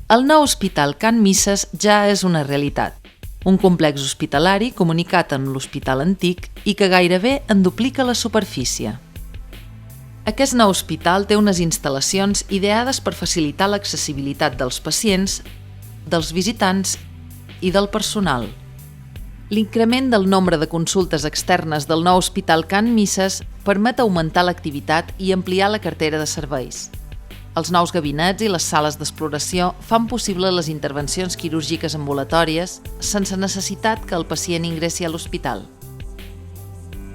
El nou Hospital Can Misses ja és una realitat. Un complex hospitalari comunicat amb l'hospital antic i que gairebé en duplica la superfície. Aquest nou hospital té unes instal·lacions ideades per facilitar l'accessibilitat dels pacients, dels visitants i del personal. L'increment del nombre de consultes externes del nou Hospital Can Misses permet augmentar l'activitat i ampliar la cartera de serveis. Els nous gabinets i les sales d'exploració fan possible les intervencions quirúrgiques ambulatòries sense necessitat que el pacient ingressi a l'hospital.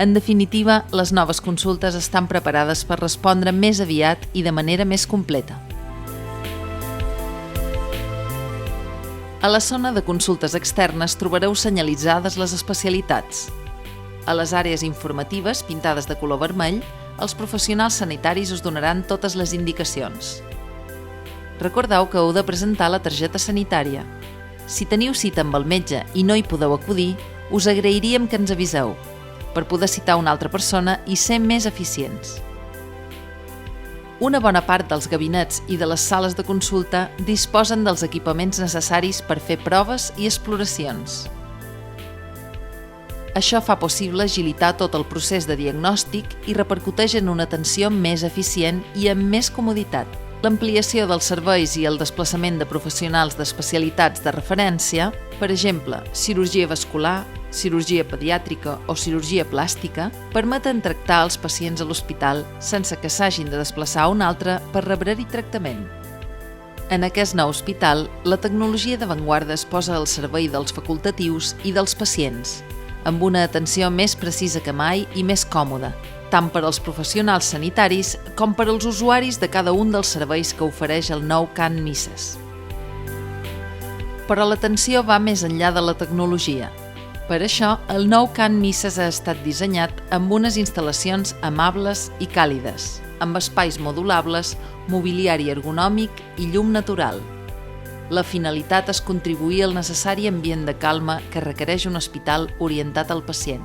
En definitiva, les noves consultes estan preparades per respondre més aviat i de manera més completa. A la zona de consultes externes trobareu senyalitzades les especialitats. A les àrees informatives, pintades de color vermell, els professionals sanitaris us donaran totes les indicacions. Recordeu que heu de presentar la targeta sanitària. Si teniu cita amb el metge i no hi podeu acudir, us agrairíem que ens aviseu, per poder citar una altra persona i ser més eficients. Una bona part dels gabinets i de les sales de consulta disposen dels equipaments necessaris per fer proves i exploracions. Això fa possible agilitar tot el procés de diagnòstic i repercuteix en una atenció més eficient i amb més comoditat. L'ampliació dels serveis i el desplaçament de professionals d'especialitats de referència, per exemple, cirurgia vascular, cirurgia pediàtrica o cirurgia plàstica, permeten tractar els pacients a l'hospital sense que s'hagin de desplaçar a un altre per rebre-hi tractament. En aquest nou hospital, la tecnologia d'avantguarda es posa al servei dels facultatius i dels pacients, amb una atenció més precisa que mai i més còmoda, tant per als professionals sanitaris com per als usuaris de cada un dels serveis que ofereix el nou Can Misses. Però l'atenció va més enllà de la tecnologia. Per això, el nou Can Misses ha estat dissenyat amb unes instal·lacions amables i càlides, amb espais modulables, mobiliari ergonòmic i llum natural. La finalitat és contribuir al necessari ambient de calma que requereix un hospital orientat al pacient.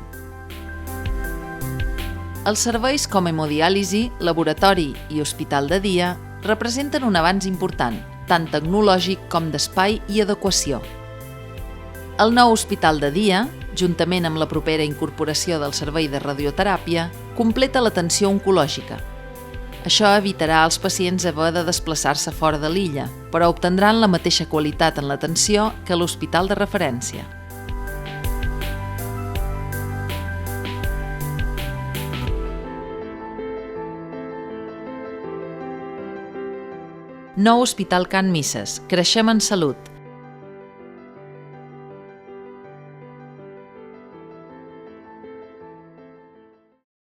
Els serveis com hemodiàlisi, laboratori i hospital de dia representen un avanç important, tant tecnològic com d'espai i adequació. El nou hospital de dia, juntament amb la propera incorporació del servei de radioteràpia, completa l'atenció oncològica. Això evitarà als pacients haver de desplaçar-se fora de l'illa, però obtindran la mateixa qualitat en l'atenció que a l'hospital de referència. Nou Hospital Can Misses. Creixem en salut.